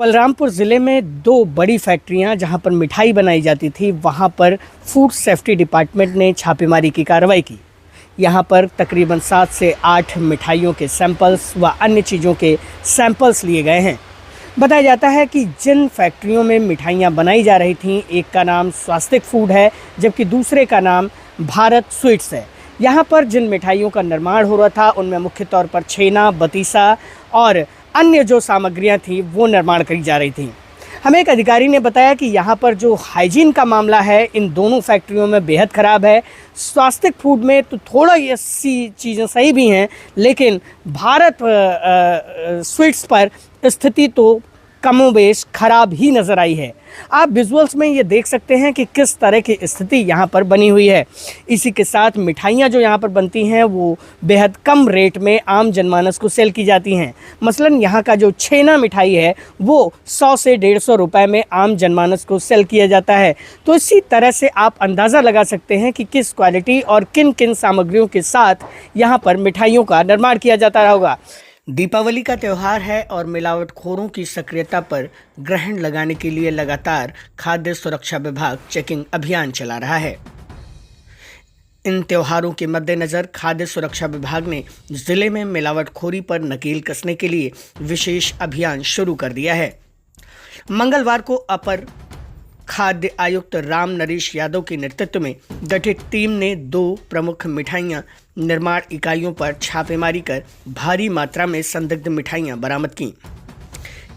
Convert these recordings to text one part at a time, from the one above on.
बलरामपुर ज़िले में दो बड़ी फैक्ट्रियां जहां पर मिठाई बनाई जाती थी, वहां पर फूड सेफ्टी डिपार्टमेंट ने छापेमारी की कार्रवाई की। यहां पर तकरीबन 7 से 8 मिठाइयों के सैंपल्स व अन्य चीज़ों के सैंपल्स लिए गए हैं। बताया जाता है कि जिन फैक्ट्रियों में मिठाइयां बनाई जा रही थीं, एक का नाम स्वास्तिक फूड है जबकि दूसरे का नाम भारत स्वीट्स है। यहाँ पर जिन मिठाइयों का निर्माण हो रहा था उनमें मुख्य तौर पर छेना, बतीसा और अन्य जो सामग्रियां थी वो निर्माण करी जा रही थी। हमें एक अधिकारी ने बताया कि यहाँ पर जो हाइजीन का मामला है इन दोनों फैक्ट्रियों में बेहद ख़राब है। स्वास्तिक फूड में तो थोड़ा ये सी चीज़ें सही भी हैं, लेकिन भारत स्वीट्स पर स्थिति तो कमोबेश ख़राब ही नज़र आई है। आप विजुअल्स में ये देख सकते हैं कि किस तरह की स्थिति यहाँ पर बनी हुई है। इसी के साथ मिठाइयाँ जो यहाँ पर बनती हैं वो बेहद कम रेट में आम जनमानस को सेल की जाती हैं। मसलन यहाँ का जो छेना मिठाई है वो 100 से 150 रुपए में आम जनमानस को सेल किया जाता है। तो इसी तरह से आप अंदाज़ा लगा सकते हैं कि किस क्वालिटी और किन किन सामग्रियों के साथ यहाँ पर मिठाइयों का निर्माण किया जाता होगा। दीपावली का त्यौहार है और मिलावटखोरों की सक्रियता पर ग्रहण लगाने के लिए लगातार खाद्य सुरक्षा विभाग चेकिंग अभियान चला रहा है। इन त्योहारों के मद्देनज़र खाद्य सुरक्षा विभाग ने जिले में मिलावटखोरी पर नकेल कसने के लिए विशेष अभियान शुरू कर दिया है। मंगलवार को अपर खाद्य आयुक्त राम नरेश यादव के नेतृत्व में गठित टीम ने 2 प्रमुख मिठाइयां निर्माण इकाइयों पर छापेमारी कर भारी मात्रा में संदिग्ध मिठाइयां बरामद की।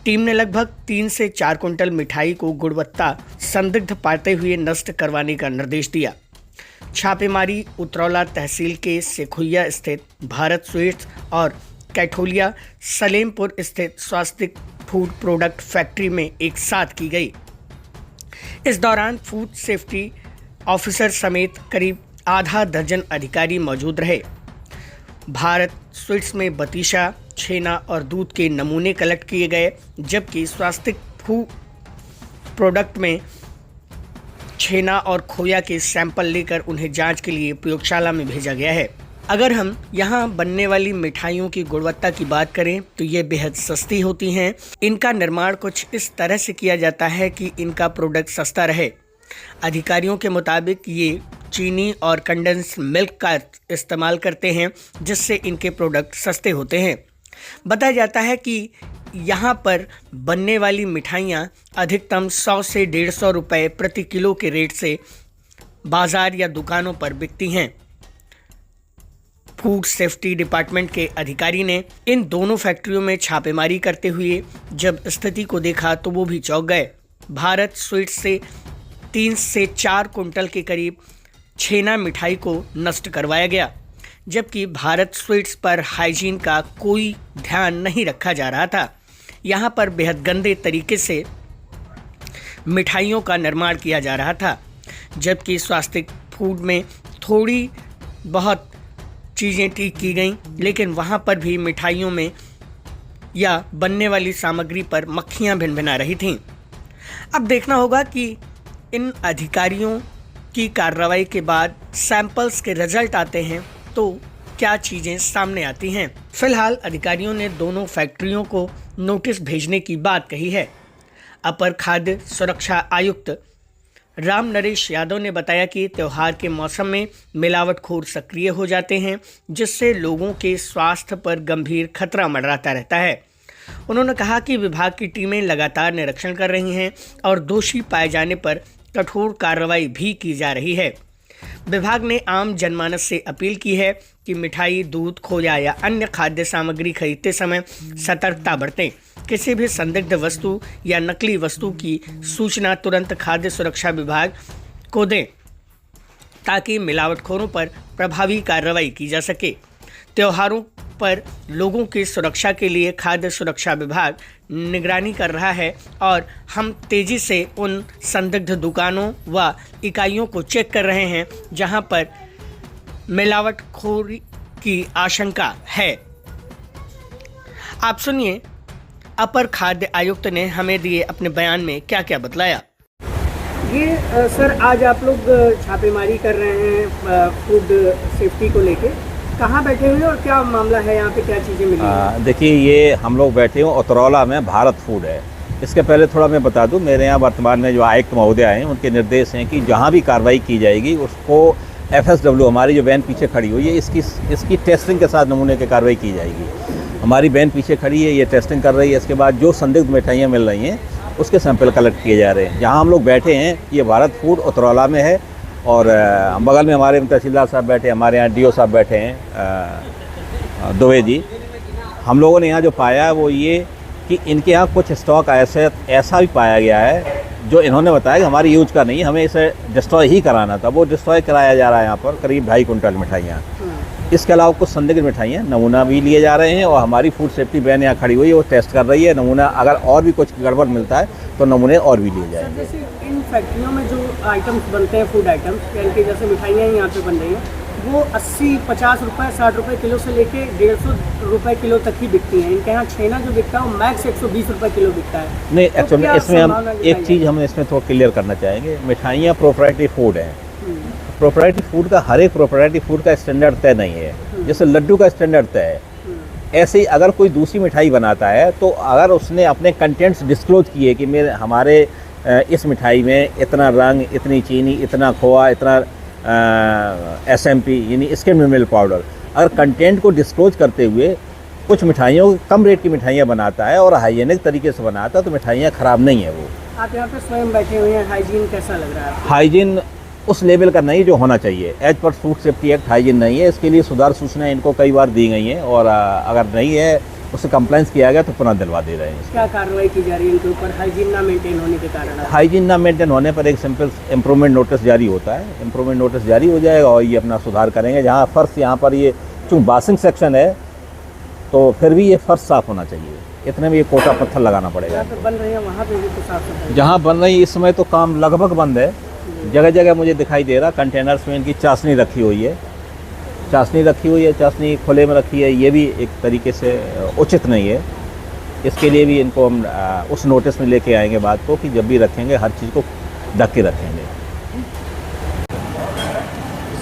टीम ने लगभग 3 से 4 कुंटल मिठाई को गुणवत्ता संदिग्ध पाते हुए नष्ट करवाने का निर्देश दिया। छापेमारी उतरौला तहसील के सेखुइया स्थित भारत स्वीट्स और कैठोलिया सलेमपुर स्थित स्वास्तिक फूड प्रोडक्ट फैक्ट्री में एक साथ की गई। इस दौरान फूड सेफ्टी ऑफिसर समेत करीब आधा दर्जन अधिकारी मौजूद रहे। भारत स्वीट्स में बतीसा, छेना और दूध के नमूने कलेक्ट किए गए, जबकि स्वास्तिक फूड प्रोडक्ट में छेना और खोया के सैंपल लेकर उन्हें जांच के लिए प्रयोगशाला में भेजा गया है। अगर हम यहाँ बनने वाली मिठाइयों की गुणवत्ता की बात करें तो ये बेहद सस्ती होती हैं। इनका निर्माण कुछ इस तरह से किया जाता है कि इनका प्रोडक्ट सस्ता रहे। अधिकारियों के मुताबिक ये चीनी और कंडेंस मिल्क का इस्तेमाल करते हैं, जिससे इनके प्रोडक्ट सस्ते होते हैं। बताया जाता है कि यहाँ पर बनने वाली मिठाइयाँ अधिकतम 100 से 150 रुपये प्रति किलो के रेट से बाज़ार या दुकानों पर बिकती हैं। फूड सेफ्टी डिपार्टमेंट के अधिकारी ने इन दोनों फैक्ट्रियों में छापेमारी करते हुए जब स्थिति को देखा तो वो भी चौंक गए। भारत स्वीट्स से 3 से 4 कुंटल के करीब छेना मिठाई को नष्ट करवाया गया, जबकि भारत स्वीट्स पर हाइजीन का कोई ध्यान नहीं रखा जा रहा था। यहाँ पर बेहद गंदे तरीके से मिठाइयों का निर्माण किया जा रहा था, जबकि स्वास्तिक फूड में थोड़ी बहुत चीज़ें ठीक की गईं, लेकिन वहाँ पर भी मिठाइयों में या बनने वाली सामग्री पर मक्खियाँ भिनभिना रही थीं। अब देखना होगा कि इन अधिकारियों की कार्रवाई के बाद सैंपल्स के रिजल्ट आते हैं तो क्या चीज़ें सामने आती हैं। फिलहाल अधिकारियों ने दोनों फैक्ट्रियों को नोटिस भेजने की बात कही है। अपर खाद्य सुरक्षा आयुक्त राम नरेश यादव ने बताया कि त्यौहार के मौसम में मिलावटखोर सक्रिय हो जाते हैं, जिससे लोगों के स्वास्थ्य पर गंभीर खतरा मंडराता रहता है। उन्होंने कहा कि विभाग की टीमें लगातार निरीक्षण कर रही हैं और दोषी पाए जाने पर कठोर कार्रवाई भी की जा रही है। विभाग ने आम जनमानस से अपील की है कि मिठाई, दूध, खोया या अन्य खाद्य सामग्री खरीदते समय सतर्कता बरतें। किसी भी संदिग्ध वस्तु या नकली वस्तु की सूचना तुरंत खाद्य सुरक्षा विभाग को दें, ताकि मिलावटखोरों पर प्रभावी कार्रवाई की जा सके। त्योहारों पर लोगों की सुरक्षा के लिए खाद्य सुरक्षा विभाग निगरानी कर रहा है और हम तेज़ी से उन संदिग्ध दुकानों व इकाइयों को चेक कर रहे हैं जहां पर मिलावटखोरी की आशंका है। आप सुनिए अपर खाद्य आयुक्त ने हमें दिए अपने बयान में क्या क्या बतलाया। ये सर आज आप लोग छापेमारी कर रहे हैं फूड सेफ्टी को लेके, कहाँ बैठे हुए और क्या मामला है, यहाँ पे क्या चीज़ें मिली? देखिए, ये हम लोग बैठे हुए उतरौला में भारत फूड है। इसके पहले थोड़ा मैं बता दूं, मेरे यहाँ वर्तमान में जो आयुक्त महोदय हैं उनके निर्देश हैं कि जहाँ भी कार्रवाई की जाएगी उसको FSW, हमारी जो वैन पीछे खड़ी हुई है, इसकी टेस्टिंग के साथ नमूने की कार्रवाई की जाएगी। हमारी वैन पीछे खड़ी है, ये टेस्टिंग कर रही है। इसके बाद जो संदिग्ध मिठाइयाँ मिल रही हैं उसके सैंपल कलेक्ट किए जा रहे हैं। जहाँ हम लोग बैठे हैं ये भारत फूड उतरौला में है, और बगल में हमारे तहसीलदार साहब बैठे, हमारे यहाँ DO साहब बैठे हैं, दुबे जी। हम लोगों ने यहाँ जो पाया है वो ये कि इनके यहाँ कुछ स्टॉक ऐसा भी पाया गया है जो इन्होंने बताया कि हमारी यूज का नहीं है, हमें इसे डिस्ट्रॉय ही कराना था। वो डिस्ट्रॉय कराया जा रहा है यहाँ पर करीब 2.5 कुंटल मिठाइयाँ। इसके अलावा कुछ संदिग्ध मिठाइयाँ नमूना भी लिए जा रहे हैं, और हमारी फूड सेफ्टी वैन यहाँ खड़ी हुई है, वो टेस्ट कर रही है नमूना। अगर और भी कुछ गड़बड़ मिलता है तो नमूने और भी लिए जाएंगे। जैसे इन फैक्ट्रियों में जो आइटम्स बनते हैं, फूड आइटम्स, यानी कि जैसे मिठाइयाँ यहाँ पे बन रही हैं, वो 80-50 रुपये 60 रुपये किलो से लेके 150 रुपये किलो तक ही बिकती हैं। इनके यहाँ छेना जो बिकता है वो मैक्स 120 रुपये किलो बिकता है। नहीं, एक्चुअली इसमें हम एक चीज़ हम इसमें थोड़ा क्लियर करना चाहेंगे। मिठाइयाँ प्रोप्राइटरी फूड है। प्रोप्राइटरी फूड का हर एक प्रोप्राइटरी फूड का स्टैंडर्ड तय नहीं है। जैसे लड्डू का स्टैंडर्ड तय है, ऐसे ही अगर कोई दूसरी मिठाई बनाता है तो अगर उसने अपने कंटेंट्स डिस्क्लोज किए कि हमारे इस मिठाई में इतना रंग, इतनी चीनी, इतना खोआ, इतना SMP यानी स्किम्ड मिल्क पाउडर, अगर कंटेंट को डिस्क्लोज करते हुए कुछ मिठाइयों को कम रेट की मिठाइयाँ बनाता है और हाइजीनिक तरीके से बनाता है तो मिठाइयाँ ख़राब नहीं है। वो आप यहाँ पे स्वयं बैठे हुए हैं, हाइजीन कैसा लग रहा है? हाइजीन उस लेवल का नहीं जो होना चाहिए। As per food safety act hygiene नहीं है। इसके लिए सुधार सूचनाएं इनको कई बार दी गई हैं, और अगर नहीं है उससे कंप्लेंस किया गया तो पुनः दिलवा दे रहे हैं। क्या कार्रवाई की जा रही है इनके ऊपर हाइजीन ना मेंटेन होने के कारण? हाइजीन ना मेंटेन होने पर एक सिंपल इम्प्रूवमेंट नोटिस जारी होता है। इम्प्रूवमेंट नोटिस जारी हो जाएगा और ये अपना सुधार करेंगे। जहाँ फर्श, यहाँ पर ये चूँकि बासिंग सेक्शन है तो फिर भी ये फर्श साफ़ होना चाहिए। इतने में ये कोटा पत्थर लगाना पड़ेगा। जहाँ पे बन रही है वहाँ पे भी तो साफ सफाई? जहाँ बन रही इस समय तो काम लगभग बंद है। जगह जगह मुझे दिखाई दे रहा कंटेनर्स में इनकी चाशनी रखी हुई है। चाशनी खुले में रखी है, ये भी एक तरीके से उचित नहीं है। इसके लिए भी इनको हम उस नोटिस में लेके आएंगे बात को कि जब भी रखेंगे हर चीज़ को ढक के रखेंगे।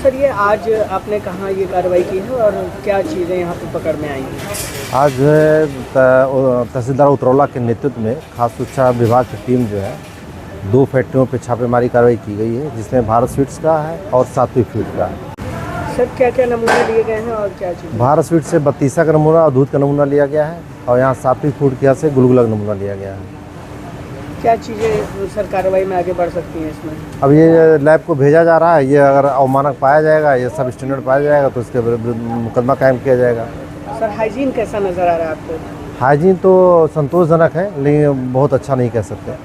सर, ये आज आपने कहाँ ये कार्रवाई की है और क्या चीज़ें यहाँ पे पकड़ में आई हैं? आज जो है तहसीलदार उतरौला के नेतृत्व में खाद्य सुरक्षा विभाग की टीम जो है 2 फैक्ट्रियों पर छापेमारी कार्रवाई की गई है, जिसमें भारत स्वीट्स का है और सात्विक फीड का है। सर, क्या क्या नमूने लिए गए हैं और क्या चीज़? भारत स्वीट से 32 का नमूना और दूध का नमूना लिया गया है, और यहाँ सात्विक फूड के यहाँ से गुलगुला का नमूना लिया गया है। क्या चीज़ें सर कार्रवाई में आगे बढ़ सकती हैं इसमें? अब ये लैब को भेजा जा रहा है। ये अगर अवमानक पाया जाएगा, ये सब स्टैंडर्ड पाया जाएगा तो इसके विरुद्ध मुकदमा कायम किया जाएगा। सर, हाइजीन कैसा नज़र आ रहा है आपको? हाइजीन तो संतोषजनक है, लेकिन बहुत अच्छा नहीं कह सकते।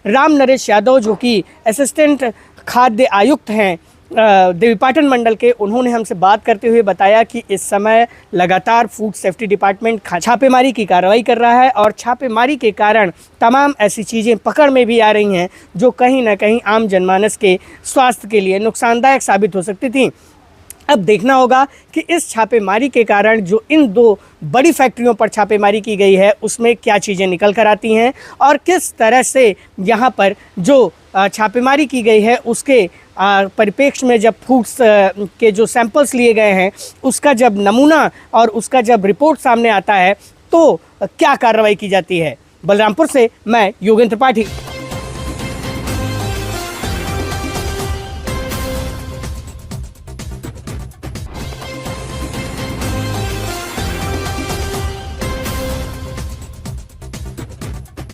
राम नरेश यादव, जो कि असिस्टेंट खाद्य आयुक्त हैं देवीपाटन मंडल के, उन्होंने हमसे बात करते हुए बताया कि इस समय लगातार फूड सेफ्टी डिपार्टमेंट छापेमारी की कार्रवाई कर रहा है, और छापेमारी के कारण तमाम ऐसी चीज़ें पकड़ में भी आ रही हैं जो कहीं ना कहीं आम जनमानस के स्वास्थ्य के लिए नुकसानदायक साबित हो सकती थी। अब देखना होगा कि इस छापेमारी के कारण जो इन 2 बड़ी फैक्ट्रियों पर छापेमारी की गई है उसमें क्या चीज़ें निकल कर आती हैं, और किस तरह से यहाँ पर जो छापेमारी की गई है उसके परिप्रेक्ष्य में जब फूड्स के जो सैंपल्स लिए गए हैं उसका जब नमूना और उसका जब रिपोर्ट सामने आता है तो क्या कार्रवाई की जाती है। बलरामपुर से मैं योगेंद्र त्रिपाठी।